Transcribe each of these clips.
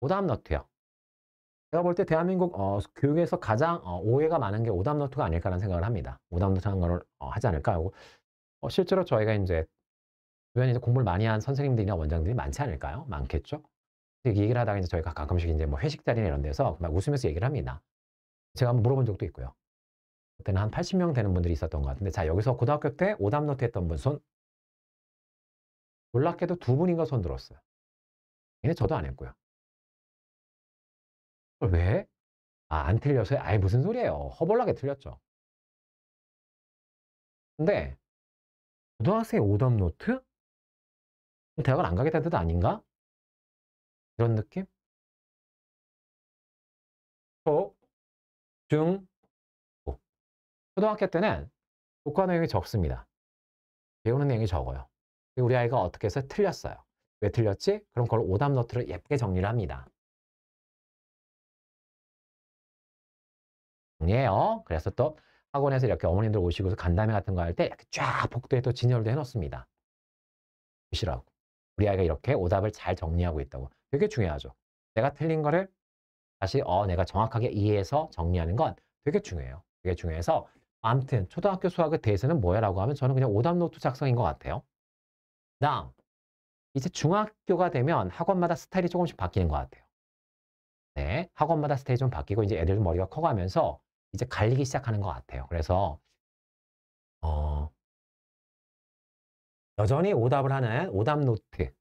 오답 노트요. 제가 볼 때 대한민국 교육에서 가장 오해가 많은 게 오답 노트가 아닐까라는 생각을 합니다. 오답 노트라는 거를 하지 않을까 하고 실제로 저희가 인제 주변에 이제 공부를 많이 한 선생님들이나 원장들이 많지 않을까요? 많겠죠? 이 얘기를 하다가 인제 저희가 가끔씩 인제 뭐 회식 자리나 이런 데서 막 웃으면서 얘기를 합니다. 제가 한번 물어본 적도 있고요. 그때는 한 80명 되는 분들이 있었던 것 같은데 자 여기서 고등학교 때 오답 노트 했던 분 손 놀랍게도 두 분인가 손 들었어요. 얘는 저도 안 했고요. 왜? 안 틀려서요? 아이 무슨 소리예요. 허벌나게 틀렸죠. 근데 고등학생의 오답 노트? 대학을 안 가겠다는 뜻 아닌가? 이런 느낌? 초, 중, 고. 초등학교 때는 교과 내용이 적습니다. 배우는 내용이 적어요. 우리 아이가 어떻게 해서 틀렸어요. 왜 틀렸지? 그럼 그걸 오답 노트로 예쁘게 정리를 합니다. 정리해요. 그래서 또 학원에서 이렇게 어머님들 오시고서 간담회 같은 거 할 때 이렇게 쫙 복도에 또 진열도 해 놓습니다. 보시라고. 우리 아이가 이렇게 오답을 잘 정리하고 있다고. 되게 중요하죠. 내가 틀린 거를 다시 내가 정확하게 이해해서 정리하는 건 되게 중요해요. 되게 중요해서 아무튼 초등학교 수학의 대세는 뭐야라고 하면 저는 그냥 오답 노트 작성인 것 같아요. 그다음 이제 중학교가 되면 학원마다 스타일이 조금씩 바뀌는 것 같아요. 네. 학원마다 스타일이 좀 바뀌고 이제 애들 머리가 커가면서 이제 갈리기 시작하는 것 같아요. 그래서 어 여전히 오답을 하는 오답 노트.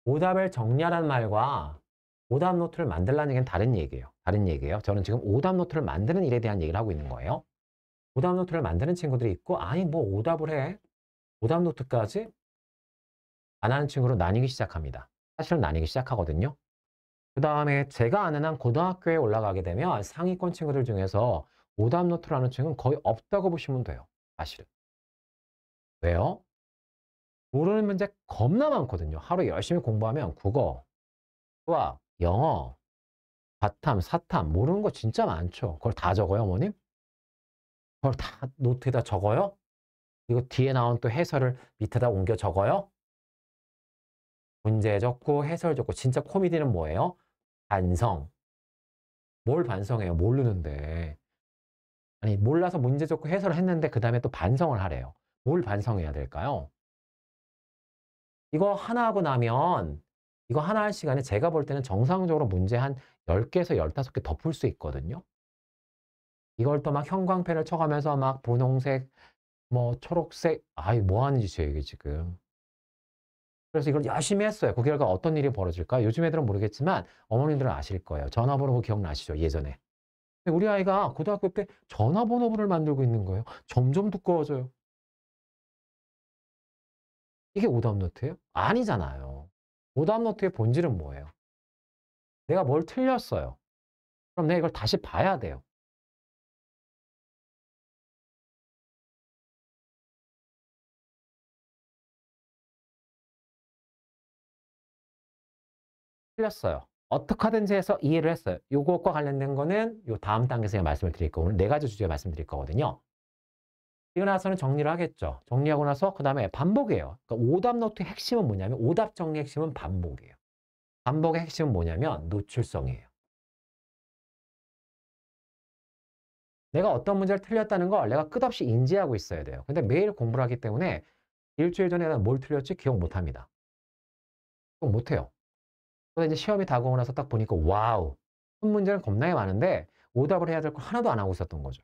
오답을 정리하라는 말과 오답 노트를 만들라는 얘기는 다른 얘기예요. 다른 얘기예요. 저는 지금 오답 노트를 만드는 일에 대한 얘기를 하고 있는 거예요. 오답 노트를 만드는 친구들이 있고 아니 뭐 오답을 해. 오답 노트까지 안 하는 친구로 나뉘기 시작합니다. 사실은 나뉘기 시작하거든요. 그다음에 제가 아는 한 고등학교에 올라가게 되면 상위권 친구들 중에서 오답 노트를 하는 친구는 거의 없다고 보시면 돼요. 사실은. 왜요? 모르는 문제 겁나 많거든요. 하루에 열심히 공부하면 국어, 수학, 영어, 과탐, 사탐 모르는 거 진짜 많죠. 그걸 다 적어요, 어머님? 그걸 다 노트에다 적어요? 이거 뒤에 나온 또 해설을 밑에다 옮겨 적어요? 문제 적고 해설 적고 진짜 코미디는 뭐예요? 반성. 뭘 반성해요? 모르는데. 아니 몰라서 문제 적고 해설을 했는데 그다음에 또 반성을 하래요. 뭘 반성해야 될까요? 이거 하나 하고 나면 이거 하나 할 시간에 제가 볼 때는 정상적으로 문제 한 10개에서 15개 더 풀 수 있거든요. 이걸 또 막 형광펜을 쳐 가면서 막 분홍색 뭐 초록색 아이 뭐 하는 짓이에요 이게 지금. 그래서 이걸 열심히 했어요. 그 결과 어떤 일이 벌어질까요? 요즘 애들은 모르겠지만 어머님들은 아실 거예요. 전화번호 기억나시죠? 예전에. 근데 우리 아이가 고등학교 때 전화번호부를 만들고 있는 거예요. 점점 두꺼워져요. 이게 오답 노트예요? 아니잖아요. 오답 노트의 본질은 뭐예요? 내가 뭘 틀렸어요. 그럼 내가 이걸 다시 봐야 돼요. 틀렸어요. 어떻게 하든지 해서 이해를 했어요. 요것과 관련된 거는 요 다음 단계에서 제가 말씀을 드릴 거고 오늘 4 가지 주제 말씀드릴 거거든요. 그리고 나서는 정리를 하겠죠. 정리하고 나서 그다음에 반복이에요. 그러니까 오답 노트의 핵심은 뭐냐면 오답 정리의 핵심은 반복이에요. 반복의 핵심은 뭐냐면 노출성이에요. 내가 어떤 문제를 틀렸다는 걸 내가 끝없이 인지하고 있어야 돼요. 근데 매일 공부를 하기 때문에 일주일 전에 내가 뭘 틀렸지 기억 못 합니다. 기억 못 해요. 그래서 이제 시험이 다가오고 나서 딱 보니까 와우. 푼 문제는 겁나게 많은데 오답을 해야 될 거 하나도 안 하고 있었던 거죠.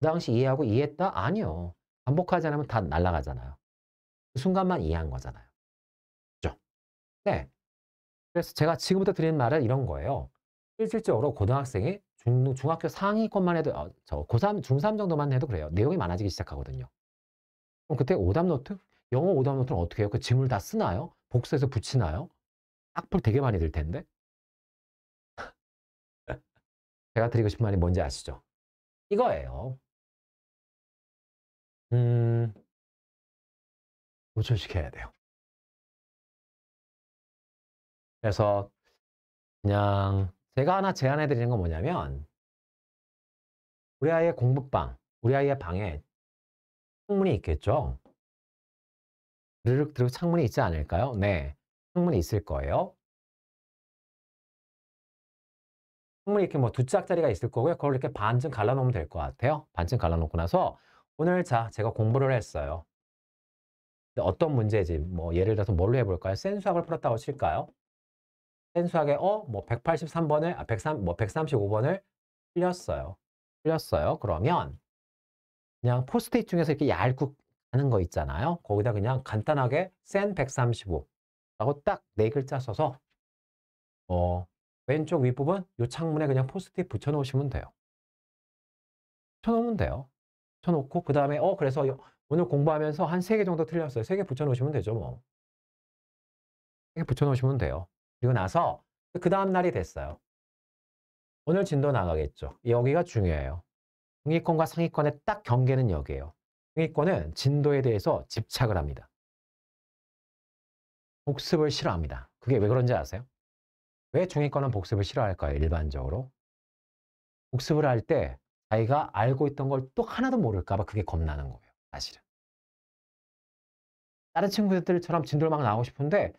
그 당시 이해하고 이해했다? 아니요. 반복하지 않으면 다 날아가잖아요. 그 순간만 이해한 거잖아요. 그죠? 네. 그래서 제가 지금부터 드리는 말은 이런 거예요. 실질적으로 고등학생이 중학교 상위권만 해도 저 고3, 중3 정도만 해도 그래요. 내용이 많아지기 시작하거든요. 그럼 그때 오답 노트? 영어 오답 노트는 어떻게 해요? 그 지문을 다 쓰나요? 복사해서 붙이나요? 악플 되게 많이 들 텐데. 제가 드리고 싶은 말이 뭔지 아시죠? 이거예요. 음, 노출시켜야 돼요. 그래서 그냥 제가 하나 제안해 드리는 건 뭐냐면 우리 아이의 공부방, 우리 아이의 방에 창문이 있겠죠? 드르륵 창문이 있지 않을까요? 네. 창문이 있을 거예요. 창문이 이렇게 뭐 두 짝짜리가 있을 거고요. 그걸 이렇게 반쯤 갈라 놓으면 될 것 같아요. 반쯤 갈라 놓고 나서 오늘 자 제가 공부를 했어요. 근데 어떤 문제지 뭐 예를 들어서 뭘로 해 볼까요? 센 수학을 풀었다고 칠까요? 센 수학에 뭐 183 번을 135 번을 틀렸어요. 틀렸어요. 그러면 그냥 포스트잇 중에서 이렇게 얇고 가는 거 있잖아요. 거기다 그냥 간단하게 센 135 라고 딱 네 글자 써서 왼쪽 윗부분 요 창문에 그냥 포스트잇 붙여 놓으시면 돼요. 붙여 놓으면 돼요. 붙여 놓고 그다음에 그래서 오늘 공부하면서 한 3개 정도 틀렸어요. 3개 붙여 놓으시면 되죠, 뭐. 3개 붙여 놓으시면 돼요. 그리고 나서 그다음 날이 됐어요. 오늘 진도 나가겠죠. 여기가 중요해요. 중위권과 상위권의 딱 경계는 여기예요. 중위권은 진도에 대해서 집착을 합니다. 복습을 싫어합니다. 그게 왜 그런지 아세요? 왜 중위권은 복습을 싫어할까요? 일반적으로. 복습을 할 때 자기가 알고 있던 걸 또 하나도 모를까 봐 그게 겁나는 거예요. 사실은. 다른 친구들처럼 진도를 막 나오고 싶은데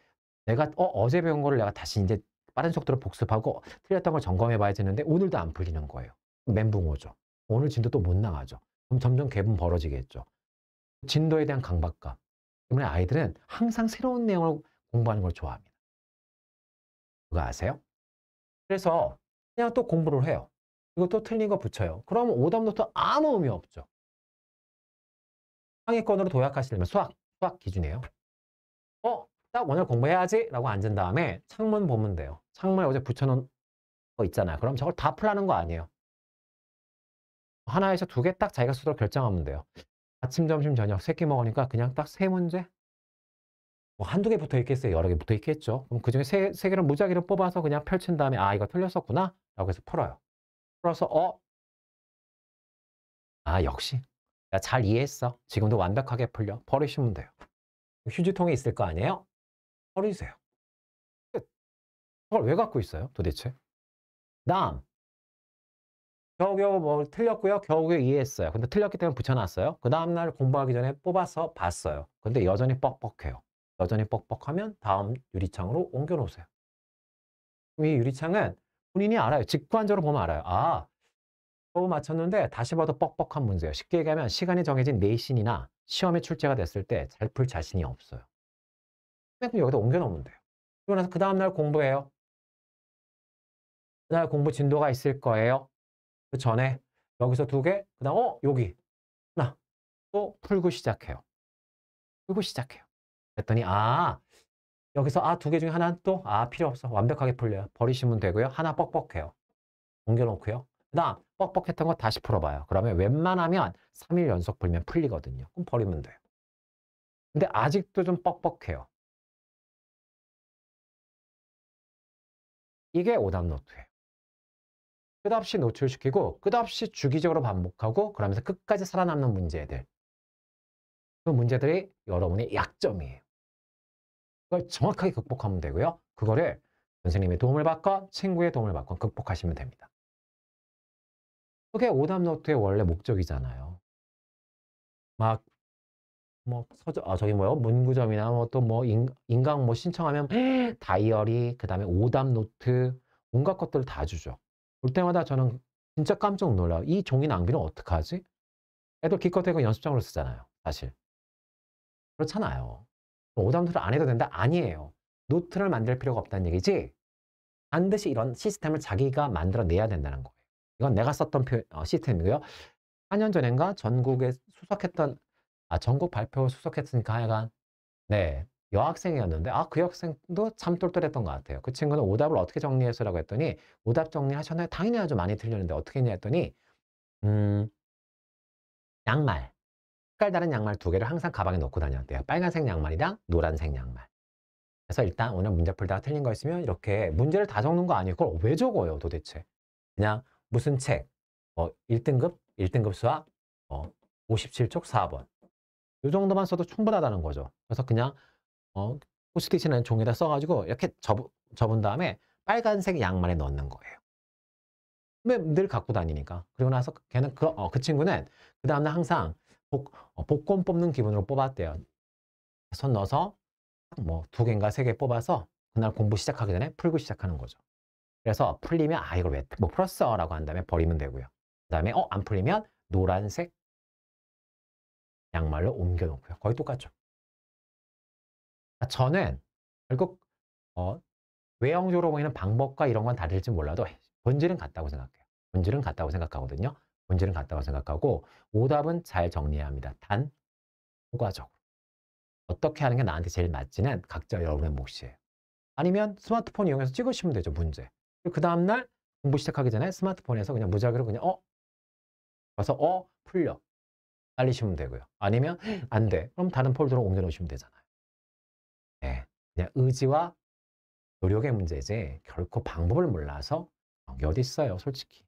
내가 어제 배운 거를 내가 다시 이제 빠른 속도로 복습하고 틀렸던 걸 점검해 봐야 되는데 오늘도 안 풀리는 거예요. 멘붕 오죠. 오늘 진도 또 못 나가죠. 그럼 점점 갭은 벌어지겠죠. 진도에 대한 강박감 때문에 아이들은 항상 새로운 내용을 공부하는 걸 좋아합니다. 그거 아세요? 그래서 그냥 또 공부를 해요. 그리고 또 틀린 거 붙여요. 그러면 오답 노트 아무 의미 없죠. 상위권으로 도약하시려면 수학 기준이에요. 딱 오늘 공부해야지 라고 앉은 다음에 창문 보면 돼요. 창문에 어제 붙여놓은 거 있잖아요. 그럼 저걸 다 풀라는 거 아니에요. 하나에서 2개 딱 자기가 스스로 결정하면 돼요. 아침, 점심, 저녁 3끼 먹으니까 그냥 딱 3문제? 뭐 한두 개 붙어 있겠어요? 여러 개 붙어 있겠죠? 그럼 그중에 세 개를 무작위로 뽑아서 그냥 펼친 다음에 아, 이거 틀렸었구나? 라고 해서 풀어요. 풀어서 역시 나 잘 이해했어. 지금도 완벽하게 풀려. 버리시면 돼요. 휴지통에 있을 거 아니에요? 버리세요. 끝. 그걸 왜 갖고 있어요? 도대체? 다음. 겨우겨우 뭐 틀렸고요. 겨우겨우 이해했어요. 근데 틀렸기 때문에 붙여놨어요. 그 다음날 공부하기 전에 뽑아서 봤어요. 근데 여전히 뻑뻑해요. 여전히 뻑뻑하면 다음 유리창으로 옮겨놓으세요. 이 유리창은 본인이 알아요. 직관적으로 보면 알아요. 겨우 맞췄는데 다시 봐도 뻑뻑한 문제예요. 쉽게 얘기하면 시간이 정해진 내신이나 시험에 출제가 됐을 때 잘 풀 자신이 없어요. 그럼 여기다 옮겨놓으면 돼요. 그러고 나서 그 다음날 공부해요. 그날 공부 진도가 있을 거예요. 그 전에 여기서 2개, 그 다음 여기 하나 또 풀고 시작해요. 풀고 시작해요. 그랬더니 여기서 2개 중에 하나는 또 필요 없어. 완벽하게 풀려요. 버리시면 되고요. 하나 뻑뻑해요. 옮겨놓고요. 그 다음 뻑뻑했던 거 다시 풀어봐요. 그러면 웬만하면 3일 연속 풀면 풀리거든요. 그럼 버리면 돼요. 근데 아직도 좀 뻑뻑해요. 이게 오답 노트예요. 끝없이 노출시키고 끝없이 주기적으로 반복하고 그러면서 끝까지 살아남는 문제들. 그 문제들이 여러분의 약점이에요. 그걸 정확하게 극복하면 되고요. 그거를 선생님의 도움을 받건 친구의 도움을 받건 극복하시면 됩니다. 그게 오답 노트의 원래 목적이잖아요. 막 저기 뭐요? 문구점이나 또 인강 신청하면 다이어리, 그다음에 오답 노트 온갖 것들을 다 주죠. 볼 때마다 저는 진짜 깜짝 놀라요. 이 종이 낭비는 어떡하지? 애들 기껏해서 연습장으로 쓰잖아요, 사실. 그렇잖아요. 오답 노트를 안 해도 된다? 아니에요. 노트를 만들 필요가 없다는 얘기지. 반드시 이런 시스템을 자기가 만들어내야 된다는 거예요. 이건 내가 썼던 시스템이고요. 4년 전인가 전국에 수석했던 전국 발표 수석했으니까 하여간 네, 여학생이었는데 그 학생도 참 똘똘했던 것 같아요. 그 친구는 오답을 어떻게 정리했어라고 했더니 오답 정리하셨나요? 당연히 아주 많이 틀렸는데 어떻게 했냐 했더니 음, 양말, 색깔 다른 양말 2개를 항상 가방에 넣고 다녔대요. 빨간색 양말이랑 노란색 양말. 그래서 일단 오늘 문제 풀다가 틀린 거 있으면 이렇게 문제를 다 적는 거 아니에요. 그걸 왜 적어요, 도대체? 그냥 무슨 책, 1등급 수학, 57쪽 4번. 이 정도만 써도 충분하다는 거죠. 그래서 그냥 포스트잇이라는 종이에다 써가지고 이렇게 접은 다음에 빨간색 양말에 넣는 거예요. 늘 갖고 다니니까. 그리고 나서 걔는 그 친구는 그 다음날 항상 복권 뽑는 기분으로 뽑았대요. 손 넣어서 뭐 2개인가 3개 뽑아서 그날 공부 시작하기 전에 풀고 시작하는 거죠. 그래서 풀리면 아 이걸 왜 못 풀었어라고 한 다음에 버리면 되고요. 그다음에 안 풀리면 노란색 양말로 옮겨 놓고요. 거의 똑같죠. 저는 결국 어 외형적으로 보이는 방법과 이런 건 다를지 몰라도 본질은 같다고 생각해요. 본질은 같다고 생각하거든요. 본질은 같다고 생각하고 오답은 잘 정리해야 합니다. 단 효과적으로. 어떻게 하는 게 나한테 제일 맞지는 각자 여러분의 몫이에요. 아니면 스마트폰 이용해서 찍으시면 되죠, 문제. 그 다음날 공부 시작하기 전에 스마트폰에서 그냥 무작위로 그냥 가서 풀려. 날리시면 되고요. 아니면 안 돼. 그럼 다른 폴더로 옮겨 놓으시면 되잖아요. 네. 그냥 의지와 노력의 문제지 결코 방법을 몰라서 그런 게 어디 있어요, 솔직히.